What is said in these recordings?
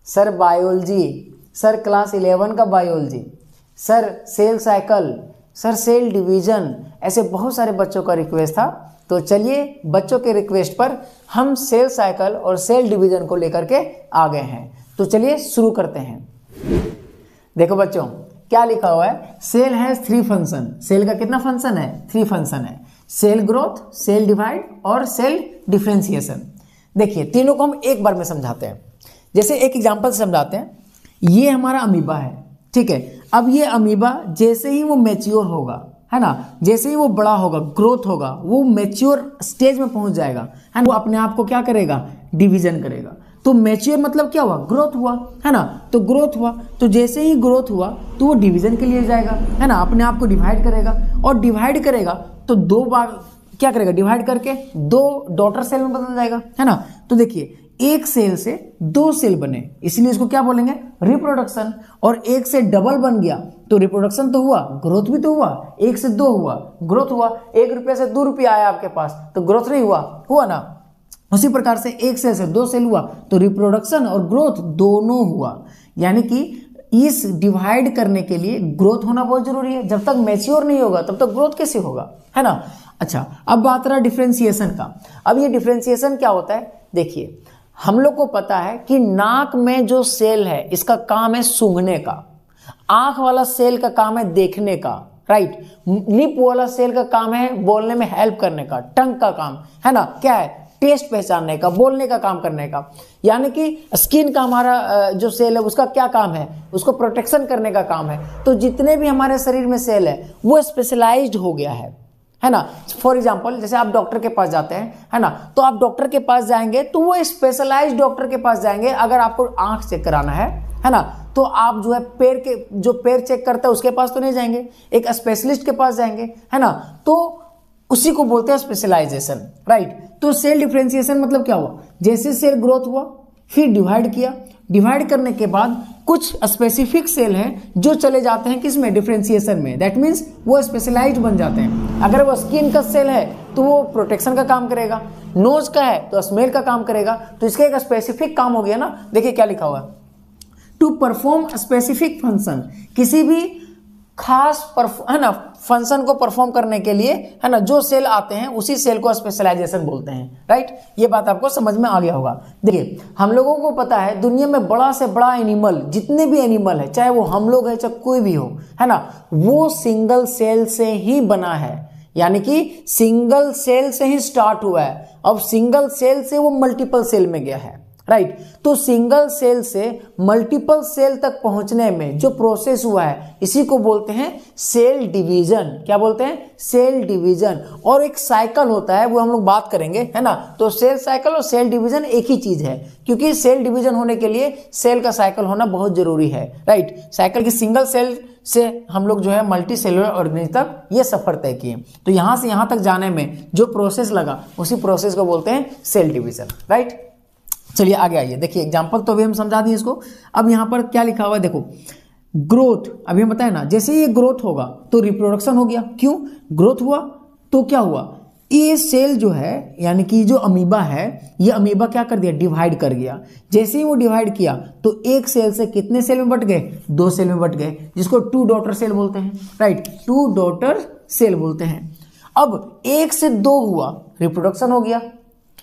Sir biology, sir class 11 का biology, sir cell cycle, sir cell division, ऐसे बहुत सारे बच्चों का रिक्वेस्ट था। तो चलिए बच्चों के रिक्वेस्ट पर हम सेल साइकिल और सेल डिवीजन को लेकर के आ गए हैं। तो चलिए शुरू करते हैं। देखो बच्चों क्या लिखा हुआ है, सेल हैज 3 फंक्शन। सेल का कितना फंक्शन है? 3 फंक्शन है, सेल ग्रोथ, सेल डिवाइड और सेल डिफरेंशिएशन। देखिए तीनों को हम एक बार में समझाते हैं। जैसे एक एग्जांपल से समझाते हैं। ये हमारा अमीबा है, ठीक है। अब ये अमीबा जैसे ही वो मैच्योर होगा, है ना, जैसे ही वो बड़ा होगा, ग्रोथ होगा, वो मैच्योर स्टेज में पहुंच जाएगा, है ना, वो अपने आप को क्या करेगा? डिवीजन करेगा। तो मैच्योर मतलब क्या हुआ? ग्रोथ हुआ, है ना। तो ग्रोथ हुआ, तो जैसे ही ग्रोथ हुआ तो वो डिवीजन के लिए जाएगा, है ना, अपने आप को डिवाइड करेगा। और डिवाइड करेगा तो 2 बार क्या करेगा? डिवाइड करके 2 डॉटर सेल में बदल जाएगा, है ना। तो देखिए एक सेल से 2 सेल बने, इसलिए इसको क्या बोलेंगे? रिप्रोडक्शन। और एक से डबल बन गया तो रिप्रोडक्शन तो हुआ, ग्रोथ भी तो हुआ। 1 से 2 हुआ, ग्रोथ हुआ। 1 रुपये से 2 रुपये आया आपके पास तो ग्रोथ नहीं हुआ? हुआ ना। उसी प्रकार से 1 सेल से 2 सेल हुआ तो रिप्रोडक्शन और ग्रोथ दोनों हुआ। यानी कि इस डिवाइड करने के लिए ग्रोथ होना बहुत जरूरी है। जब तक मैच्योर नहीं होगा तब तक ग्रोथ कैसे होगा, है ना। अच्छा, अब बात रहा डिफरेंशिएशन का। अब ये डिफरेंशिएशन क्या होता है? देखिए हम लोग को पता है कि नाक में जो सेल है इसका काम है सूंघने का, आंख वाला सेल का काम है देखने का, राइट। लिप वाला सेल का काम है बोलने में हेल्प करने का, टंग का काम है ना क्या है? टेस्ट पहचानने का, बोलने का काम करने का। यानी कि स्किन का हमारा जो सेल है उसका क्या काम है? उसको प्रोटेक्शन करने का काम है। तो जितने भी हमारे शरीर में सेल है वो स्पेशलाइज्ड हो गया है ना। फॉर एग्जाम्पल जैसे आप डॉक्टर के पास जाते हैं, है ना, तो आप डॉक्टर के पास जाएंगे तो वो स्पेशलाइज्ड डॉक्टर के पास जाएंगे। अगर आपको आंख चेक कराना है ना, तो आप जो है पैर चेक करता है उसके पास तो नहीं जाएंगे, एक स्पेशलिस्ट के पास जाएंगे, है ना। तो उसी को बोलते हैं स्पेशलाइजेशन, राइट। तो सेल डिफरेंशिएशन मतलब क्या हुआ? जैसे सेल ग्रोथ हुआ फिर डिवाइड किया, डिवाइड करने के बाद कुछ स्पेसिफिक सेल हैं जो चले जाते हैं किसमें? डिफरेंशिएशन में। दैट मीन्स वो स्पेशलाइज्ड बन जाते हैं। अगर वो स्किन का सेल है तो वो प्रोटेक्शन का काम करेगा, नोज का है तो स्मेल का काम करेगा। तो इसका एक स्पेसिफिक काम हो गया ना। देखिए क्या लिखा हुआ है, टू परफॉर्म स्पेसिफिक फंक्शन। किसी भी खास है ना फंक्शन को परफॉर्म करने के लिए, है ना, जो सेल आते हैं उसी सेल को स्पेशलाइजेशन बोलते हैं, राइट। ये बात आपको समझ में आ गया होगा। देखिए हम लोगों को पता है दुनिया में बड़ा से बड़ा एनिमल, जितने भी एनिमल है, चाहे वो हम लोग है चाहे कोई भी हो, है ना, वो सिंगल सेल से ही बना है। यानी कि सिंगल सेल से ही स्टार्ट हुआ है। अब सिंगल सेल से वो मल्टीपल सेल में गया है, राइट। तो सिंगल सेल से मल्टीपल सेल तक पहुंचने में जो प्रोसेस हुआ है इसी को बोलते हैं सेल डिवीजन। क्या बोलते हैं? Cell division. और एक साइकिल होता है वो हम लोग बात करेंगे, है ना। तो सेल साइकिल और सेल डिवीजन एक ही चीज है, क्योंकि सेल डिवीजन होने के लिए सेल का साइकिल होना बहुत जरूरी है, राइट। साइकिल की सिंगल सेल से हम लोग जो है मल्टी सेलुलर ऑर्गेनिज्म तक ये सफर तय किए। तो यहां से यहां तक जाने में जो प्रोसेस लगा उसी प्रोसेस को बोलते हैं सेल डिवीजन, राइट। चलिए आगे आइए। देखिए एग्जांपल तो अभी हम समझा दिए इसको। अब यहाँ पर क्या लिखा हुआ है देखो, ग्रोथ। अभी हम बताए ना, जैसे ये ग्रोथ होगा तो रिप्रोडक्शन हो गया। क्यों? ग्रोथ हुआ तो क्या हुआ? ये सेल जो है यानी कि जो अमीबा है, ये अमीबा क्या कर दिया? डिवाइड कर गया। जैसे ही वो डिवाइड किया तो एक सेल से कितने सेल में बट गए? 2 सेल में बट गए, जिसको 2 डॉटर सेल बोलते हैं, राइट। 2 डॉटर सेल बोलते हैं। अब 1 से 2 हुआ, रिप्रोडक्शन हो गया,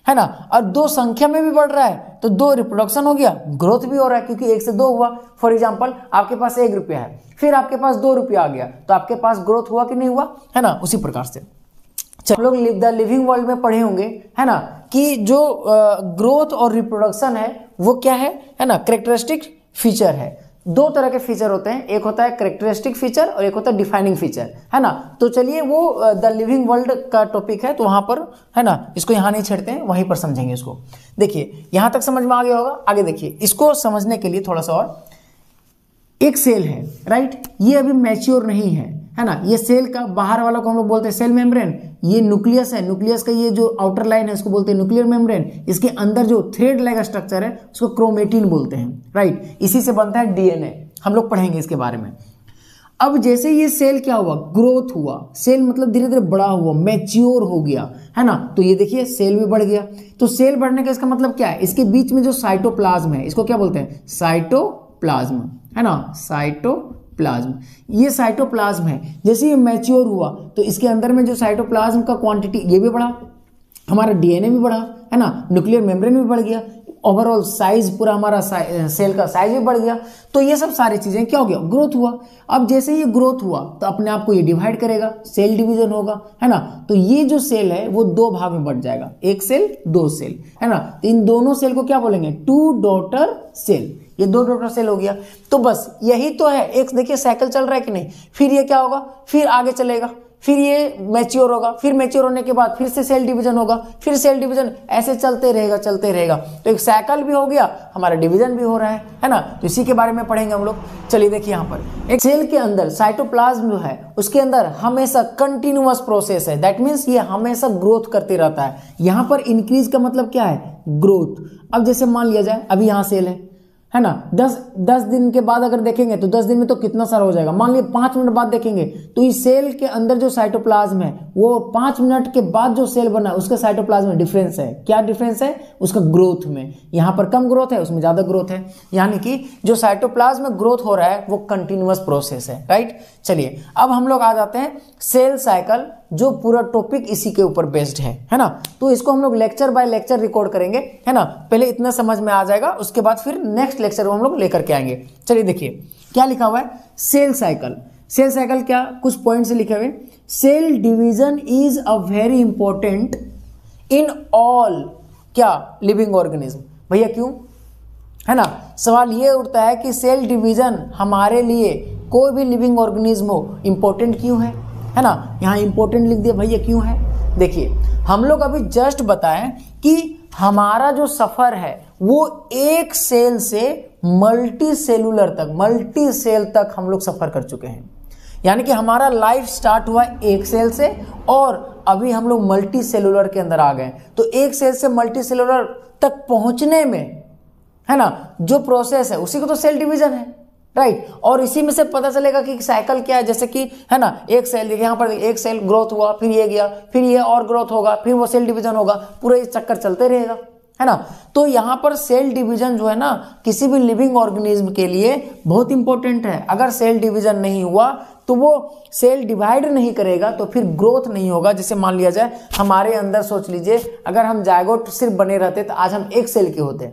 है ना। और 2 संख्या में भी बढ़ रहा है तो 2 रिप्रोडक्शन हो गया, ग्रोथ भी हो रहा है, क्योंकि 1 से 2 हुआ। फॉर एग्जांपल आपके पास 1 रुपया है, फिर आपके पास 2 रुपया आ गया, तो आपके पास ग्रोथ हुआ कि नहीं हुआ, है ना। उसी प्रकार से हम लोग द लिविंग वर्ल्ड में पढ़े होंगे, है ना, कि जो ग्रोथ और रिप्रोडक्शन है वो क्या है ना, कैरेक्टरिस्टिक फीचर है। 2 तरह के फीचर होते हैं, एक होता है कैरेक्टरिस्टिक फीचर और एक होता है डिफाइनिंग फीचर, है ना। तो चलिए वो द लिविंग वर्ल्ड का टॉपिक है तो वहां पर, है ना, इसको यहां नहीं छेड़ते हैं, वहीं पर समझेंगे इसको। देखिए यहां तक समझ में आ गया होगा। आगे देखिए, इसको समझने के लिए थोड़ा सा और, एक सेल है, राइट, ये अभी मैच्योर नहीं है ना। ये सेल का बाहर वाला को हम लोग बोलते हैं सेल मेम्ब्रेन। ये न्यूक्लियस है, न्यूक्लियस का ये जो आउटर लाइन है उसको बोलते हैं न्यूक्लियर मेम्ब्रेन। इसके अंदर जो थ्रेड लाइक स्ट्रक्चर है उसको क्रोमेटिन बोलते हैं, राइट। इसी से बनता है डीएनए, हम लोग पढ़ेंगे इसके बारे में। अब जैसे ये सेल क्या हुआ, ग्रोथ हुआ, सेल मतलब धीरे धीरे बड़ा हुआ, मैच्योर हो गया, है ना, तो ये देखिए सेल भी बढ़ गया। तो सेल बढ़ने का इसका मतलब क्या है, इसके बीच में जो साइटोप्लाज्म है इसको क्या बोलते हैं, साइटोप्लाज्म, है ना, साइटोप्लाज्म। ये साइटोप्लाज्म है, जैसे ये मैच्योर हुआ तो इसके अंदर में जो साइटोप्लाज्म का क्वांटिटी ये भी बढ़ा, हमारा डीएनए भी बढ़ा, है ना, न्यूक्लियर मेम्ब्रेन भी बढ़ गया, ओवरऑल साइज पूरा हमारा सेल का साइज भी बढ़ गया। तो ये सब सारी चीजें क्या हो गया, ग्रोथ हुआ। अब जैसे ये ग्रोथ हुआ तो अपने आप को ये डिवाइड करेगा, सेल डिवीजन होगा, है ना। तो ये जो सेल है वो दो भाग में बढ़ जाएगा, एक सेल दो सेल, है ना। तो इन दोनों सेल को क्या बोलेंगे, टू डॉटर सेल। ये दो डॉटर सेल हो गया। तो बस यही तो है, एक देखिए साइकिल चल रहा है कि नहीं। फिर ये क्या होगा, फिर आगे चलेगा, फिर ये मैच्योर होगा, फिर मैच्योर होने के बाद फिर से सेल डिवीजन होगा, फिर सेल डिवीजन, ऐसे चलते रहेगा चलते रहेगा। तो एक साइकिल भी हो गया, हमारा डिवीजन भी हो रहा है ना। तो इसी के बारे में पढ़ेंगे हम लोग। चलिए देखिए यहाँ पर एक सेल के अंदर साइटोप्लाज्म जो है उसके अंदर हमेशा कंटिन्यूअस प्रोसेस है, दैट मीन्स ये हमेशा ग्रोथ करते रहता है। यहाँ पर इंक्रीज का मतलब क्या है, ग्रोथ। अब जैसे मान लिया जाए अभी यहाँ सेल है ना, 10 दिन के बाद अगर देखेंगे तो 10 दिन में तो कितना सारा हो जाएगा। मान लीजिए 5 मिनट बाद देखेंगे तो इस सेल के अंदर जो साइटोप्लाज्म है वो 5 मिनट के बाद जो सेल बना उसके साइटोप्लाज्म में डिफरेंस है। क्या डिफरेंस है, उसका ग्रोथ में। यहाँ पर कम ग्रोथ है, उसमें ज्यादा ग्रोथ है, यानी कि जो साइटोप्लाज्म में ग्रोथ हो रहा है वो कंटिन्यूअस प्रोसेस है, राइट। चलिए अब हम लोग आ जाते हैं सेल साइकिल, जो पूरा टॉपिक इसी के ऊपर बेस्ड है ना। तो इसको हम लोग लेक्चर बाय लेक्चर रिकॉर्ड करेंगे, है ना। पहले इतना समझ में आ जाएगा, उसके बाद फिर नेक्स्ट लेक्चर हम लोग लेकर के आएंगे। चलिए देखिए क्या लिखा हुआ है, सेल साइकिल। सेल साइकिल क्या, कुछ पॉइंट से लिखे हुए, cell division is a very important in all क्या लिविंग ऑर्गेनिज्म। भैया क्यों, है ना। सवाल ये उठता है कि सेल डिवीजन हमारे लिए कोई भी लिविंग ऑर्गेनिज्म हो इंपॉर्टेंट क्यों है ना। यहाँ इंपॉर्टेंट लिख दिया, भैया क्यों है। देखिए हम लोग अभी जस्ट बताएं कि हमारा जो सफर है वो एक सेल से मल्टी सेलुलर तक, मल्टी सेल तक हम लोग सफर कर चुके हैं। यानी कि हमारा लाइफ स्टार्ट हुआ एक सेल से और अभी हम लोग मल्टी सेलुलर के अंदर आ गए। तो एक सेल से मल्टी सेलुलर तक पहुंचने में, है ना, जो प्रोसेस है उसी को तो सेल डिवीजन है, राइट। और इसी में से पता चलेगा कि साइकिल क्या है। जैसे कि, है ना, एक सेल देखिए यहाँ पर, एक सेल ग्रोथ हुआ, फिर ये गया, फिर ये और ग्रोथ होगा, फिर वो सेल डिवीजन होगा, पूरा ये चक्कर चलते रहेगा, है ना। तो यहाँ पर सेल डिवीजन जो है ना किसी भी लिविंग ऑर्गेनिज्म के लिए बहुत इंपॉर्टेंट है। अगर सेल डिवीजन नहीं हुआ तो वो सेल डिवाइड नहीं करेगा तो फिर ग्रोथ नहीं होगा। जैसे मान लिया जाए हमारे अंदर, सोच लीजिए अगर हम जायगोट सिर्फ बने रहते तो आज हम एक सेल के होते,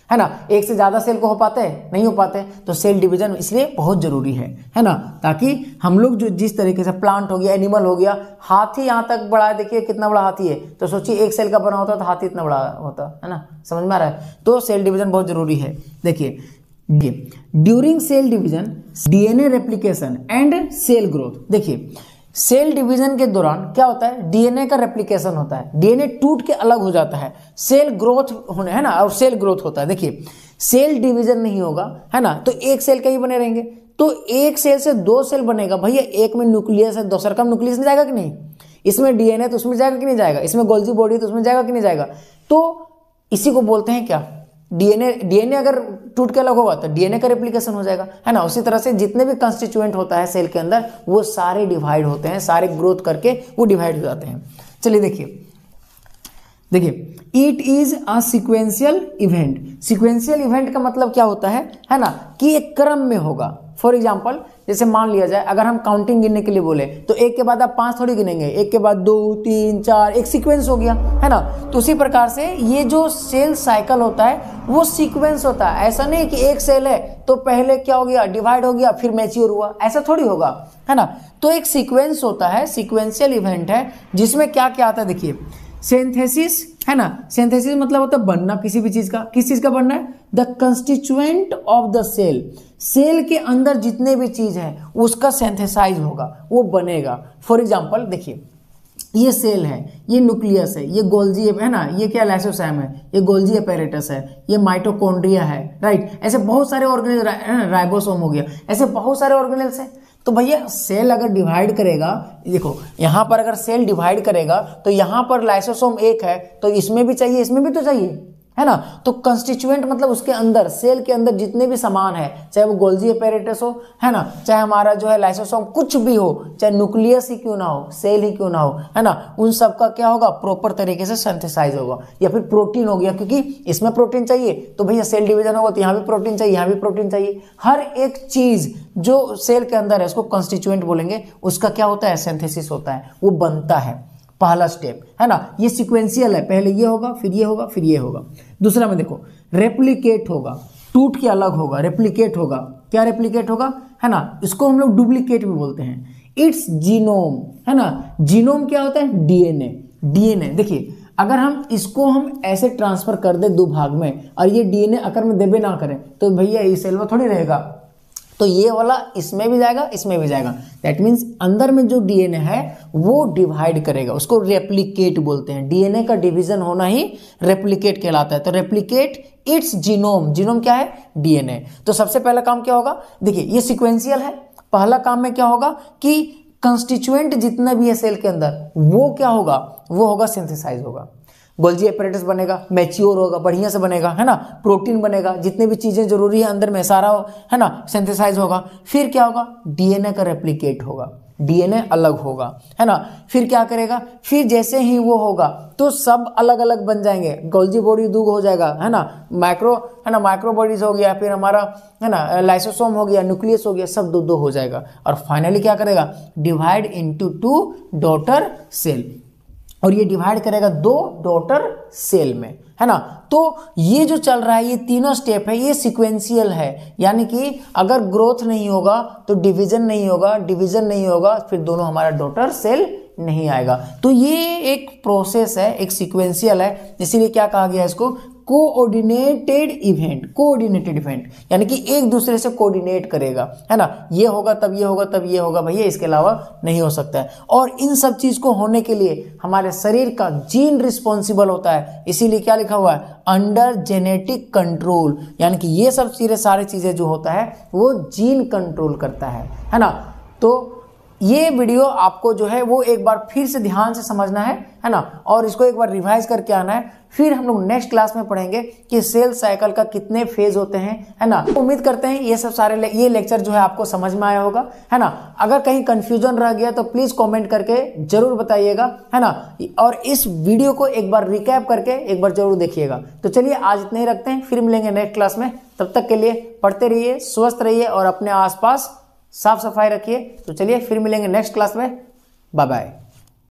है ना। एक से ज्यादा सेल को हो पाते हैं, नहीं हो पाते। तो सेल डिवीजन इसलिए बहुत जरूरी है ना, ताकि हम लोग जो जिस तरीके से प्लांट हो गया, एनिमल हो गया, हाथी यहाँ तक बड़ा है, देखिए कितना बड़ा हाथी है। तो सोचिए एक सेल का बना होता तो हाथी इतना बड़ा होता, है ना, समझ में आ रहा है। तो सेल डिवीजन बहुत जरूरी है। देखिए during cell division DNA replication and cell growth. देखिए सेल डिवीजन के दौरान क्या होता है, डीएनए का रेप्लिकेशन होता है, डीएनए टूट के अलग हो जाता है, सेल ग्रोथ होने, है ना, और सेल ग्रोथ होता है। देखिए सेल डिवीजन नहीं होगा, है ना, तो एक सेल के ही बने रहेंगे। तो एक सेल से दो सेल बनेगा, भैया एक में न्यूक्लियस है, दूसरा का न्यूक्लियस में जाएगा कि नहीं, इसमें डीएनए तो उसमें जाएगा कि नहीं जाएगा, इसमें गोल्जी बॉडी तो उसमें जाएगा कि नहीं जाएगा। तो इसी को बोलते हैं क्या, डीएनए अगर टूट के अलग होगा तो डीएनए का रेप्लिकेशन हो जाएगा, है ना। उसी तरह से जितने भी कंस्टिट्यूएंट होता है सेल के अंदर वो सारे डिवाइड होते हैं, सारे ग्रोथ करके वो डिवाइड हो जाते हैं। चलिए देखिए it is a sequential event. Sequential event का मतलब क्या होता है ना, कि एक क्रम में होगा। फॉर एग्जाम्पल जैसे मान लिया जाए अगर हम काउंटिंग गिनने के लिए बोले तो एक के बाद आप 5 थोड़ी गिनेंगे, एक के बाद 2 3 4, एक सीक्वेंस हो गया, है ना। तो उसी प्रकार से ये जो सेल साइकिल होता है वो सीक्वेंस होता है। ऐसा नहीं कि एक सेल है तो पहले क्या हो गया, डिवाइड हो गया, फिर मैच्योर हुआ, ऐसा थोड़ी होगा, है ना। तो एक सीक्वेंस होता है, सीक्वेंशियल इवेंट है, जिसमें क्या क्या आता है। देखिए सिंथेसिस, है ना, सिंथेसिस मतलब होता है बनना किसी भी चीज का। किस चीज का बनना है, the constituent of the cell. Cell के अंदर जितने भी चीज है उसका सिंथेसाइज होगा, वो बनेगा। फॉर एग्जांपल देखिए ये सेल है, ये न्यूक्लियस है, ये गोल्जी है ना, ये क्या लाइसोसोम है, ये गोल्जी अपैरेटस है, ये माइटोकॉन्ड्रिया है, राइट। ऐसे बहुत सारे ऑर्गेनेल, राइबोसोम हो गया, ऐसे बहुत सारे ऑर्गेनेल्स हैं। तो भैया सेल अगर डिवाइड करेगा, देखो यहाँ पर अगर सेल डिवाइड करेगा तो यहाँ पर लाइसोसोम एक है तो इसमें भी चाहिए, इसमें भी तो चाहिए, है ना। तो कंस्टिट्यूएंट मतलब उसके अंदर, सेल के अंदर जितने भी सामान है, चाहे वो गोल्जी अपैरेटस हो, है ना, चाहे हमारा जो है लाइसोसोम कुछ भी हो, चाहे न्यूक्लियस ही क्यों ना हो, सेल ही क्यों ना हो, है ना, उन सब का क्या होगा, प्रॉपर तरीके से सिंथेसाइज होगा। या फिर प्रोटीन हो गया, क्योंकि इसमें प्रोटीन चाहिए तो भैया सेल डिवीजन होगा तो यहाँ भी प्रोटीन चाहिए, यहाँ भी प्रोटीन चाहिए। हर एक चीज जो सेल के अंदर है उसको कंस्टिट्यूएंट बोलेंगे, उसका क्या होता है, सिंथेसिस होता है, वो बनता है, पहला स्टेप, है ना। ये सीक्वेंशियल है, पहले ये होगा, फिर ये होगा, फिर ये होगा। दूसरा में देखो रेप्लिकेट होगा, टूट के अलग होगा, रेप्लिकेट होगा। क्या रेप्लिकेट होगा, है ना, इसको हम लोग डुप्लीकेट भी बोलते हैं। इट्स जीनोम, है ना, जीनोम क्या होता है, डीएनए। डीएनए देखिए, अगर हम इसको हम ऐसे ट्रांसफर कर दे दो भाग में और ये डीएनए अगर में देबे ना करें तो भैया इस सेल में थोड़ी रहेगा, तो ये वाला इसमें भी जाएगा, इसमें भी जाएगा। दैट मीन्स अंदर में जो डीएनए है वो डिवाइड करेगा, उसको रेप्लिकेट बोलते हैं। डीएनए का डिवीजन होना ही रेप्लिकेट कहलाता है। तो रेप्लिकेट इट्स जीनोम, जीनोम क्या है, डीएनए। तो सबसे पहला काम क्या होगा, देखिए ये सीक्वेंशियल है। पहला काम में क्या होगा कि कंस्टिट्यूएंट जितना भी है सेल के अंदर वो क्या होगा, वो होगा सिंथेसाइज होगा, गोल्जी अपैरेटस बनेगा, मैच्योर होगा, बढ़िया से बनेगा, है ना, प्रोटीन बनेगा, जितने भी चीजें जरूरी है अंदर में सारा हो, है ना, सिंथेसाइज होगा। फिर क्या होगा, डीएनए का रेप्लिकेट होगा, डीएनए अलग होगा, है ना। फिर क्या करेगा, फिर जैसे ही वो होगा तो सब अलग अलग बन जाएंगे, गोल्जी बॉडी दो हो जाएगा, है ना, माइक्रो, है ना, माइक्रो बॉडीज हो गया, फिर हमारा, है ना, लाइसोसोम हो गया, न्यूक्लियस हो गया, सब दो दो हो जाएगा। और फाइनली क्या करेगा, डिवाइड इनटू 2 डॉटर सेल, और ये डिवाइड करेगा 2 डॉटर सेल में, है ना। तो ये जो चल रहा है, ये तीनों स्टेप है, ये सीक्वेंशियल है। यानी कि अगर ग्रोथ नहीं होगा तो डिवीजन नहीं होगा, डिवीजन नहीं होगा फिर दोनों हमारा डॉटर सेल नहीं आएगा। तो ये एक प्रोसेस है, एक सीक्वेंशियल है, इसीलिए क्या कहा गया इसको, कोऑर्डिनेटेड इवेंट। कोऑर्डिनेटेड इवेंट यानी कि एक दूसरे से कोऑर्डिनेट करेगा, है ना, ये होगा तब ये होगा तब ये होगा, भैया इसके अलावा नहीं हो सकता है। और इन सब चीज को होने के लिए हमारे शरीर का जीन रिस्पॉन्सिबल होता है, इसीलिए क्या लिखा हुआ है, अंडर जेनेटिक कंट्रोल। यानी कि ये सब सारी चीजें जो होता है वो जीन कंट्रोल करता है ना। तो ये वीडियो आपको जो है वो एक बार फिर से ध्यान से समझना है ना, और इसको एक बार रिवाइज करके आना है। फिर हम लोग नेक्स्ट क्लास में पढ़ेंगे कि सेल साइकिल का कितने फेज होते हैं, है ना। उम्मीद करते हैं ये सब सारे ये लेक्चर जो है आपको समझ में आया होगा, है ना। अगर कहीं कंफ्यूजन रह गया तो प्लीज कमेंट करके जरूर बताइएगा, है ना। और इस वीडियो को एक बार रिकैप करके एक बार जरूर देखिएगा। तो चलिए आज इतने ही रखते हैं, फिर मिलेंगे नेक्स्ट क्लास में। तब तक के लिए पढ़ते रहिए, स्वस्थ रहिए और अपने आसपास साफ सफाई रखिए। तो चलिए फिर मिलेंगे नेक्स्ट क्लास में, बाय बाय।